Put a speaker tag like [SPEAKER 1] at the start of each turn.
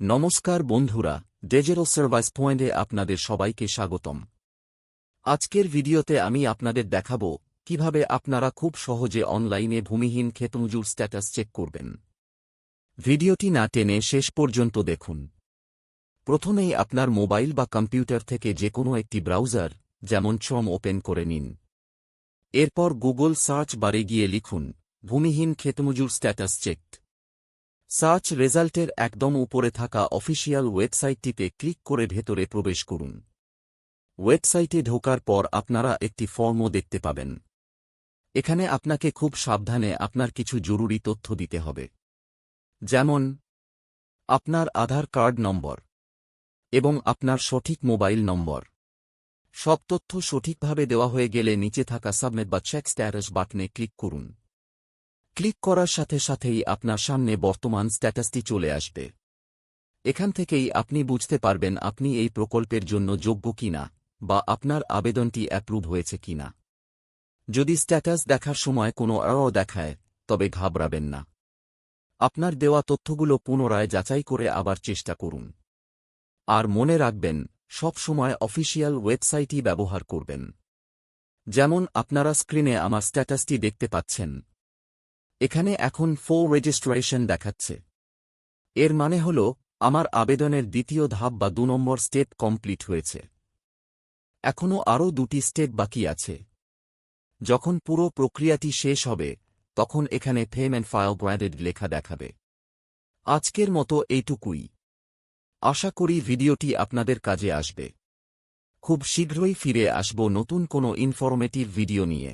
[SPEAKER 1] নমস্কার বন্ধুরা, digital service পয়েন্টে আপনাদের সবাইকে স্বাগতম। আজকের ভিডিওতে আমি আপনাদের দেখাবো কিভাবে আপনারা খুব সহজে অনলাইনে ভূমিহীন ক্ষেতমজুর স্ট্যাটাস চেক করবেন। ভিডিওটি না টেনে শেষ পর্যন্ত দেখুন। প্রথমেই আপনার মোবাইল বা কম্পিউটার থেকে যে কোনো একটি ব্রাউজার যেমন ক্রোম ওপেন করে নিন। এরপর গুগল সার্চ বারে গিয়ে লিখুন ভূমিহীন ক্ষেতমজুর স্ট্যাটাস চেক। সার্চ রেজাল্টের একদম উপরে থাকা অফিসিয়াল ওয়েবসাইটটিতে ক্লিক করে ভেতরে প্রবেশ করুন। ওয়েবসাইটে ঢোকার পর আপনারা একটি ফর্মও দেখতে পাবেন। এখানে আপনাকে খুব সাবধানে আপনার কিছু জরুরি তথ্য দিতে হবে, যেমন আপনার আধার কার্ড নম্বর এবং আপনার সঠিক মোবাইল নম্বর। সব তথ্য সঠিকভাবে দেওয়া হয়ে গেলে নিচে থাকা সাবমিট বা চেক স্ট্যাটাস বাটনে ক্লিক করুন। ক্লিক করার সাথে সাথেই আপনার সামনে বর্তমান স্ট্যাটাসটি চলে আসবে। এখান থেকেই আপনি বুঝতে পারবেন আপনি এই প্রকল্পের জন্য যোগ্য কিনা বা আপনার আবেদনটি অ্যাপ্রুভ হয়েছে কিনা। যদি স্ট্যাটাস দেখার সময় কোনো এরর দেখায়, তবে ঘাবড়াবেন না। আপনার দেওয়া তথ্যগুলো পুনরায় যাচাই করে আবার চেষ্টা করুন। আর মনে রাখবেন, সব সময় অফিসিয়াল ওয়েবসাইটই ব্যবহার করবেন। যেমন আপনারা স্ক্রিনে আমার স্ট্যাটাসটি দেখতে পাচ্ছেন। এখানে এখন ফুল রেজিস্ট্রেশন দেখাচ্ছে। এর মানে হল আমার আবেদনের দ্বিতীয় ধাপ বা ২ নম্বর স্টেপ কমপ্লিট হয়েছে। এখনও আরও ২টি স্টেপ বাকি আছে। যখন পুরো প্রক্রিয়াটি শেষ হবে, তখন এখানে পেমেন্ট ফাইল গ্র্যান্টেড লেখা দেখাবে। আজকের মতো এইটুকুই। আশা করি ভিডিওটি আপনাদের কাজে আসবে। খুব শীঘ্রই ফিরে আসব নতুন কোনো ইনফরমেটিভ ভিডিও নিয়ে।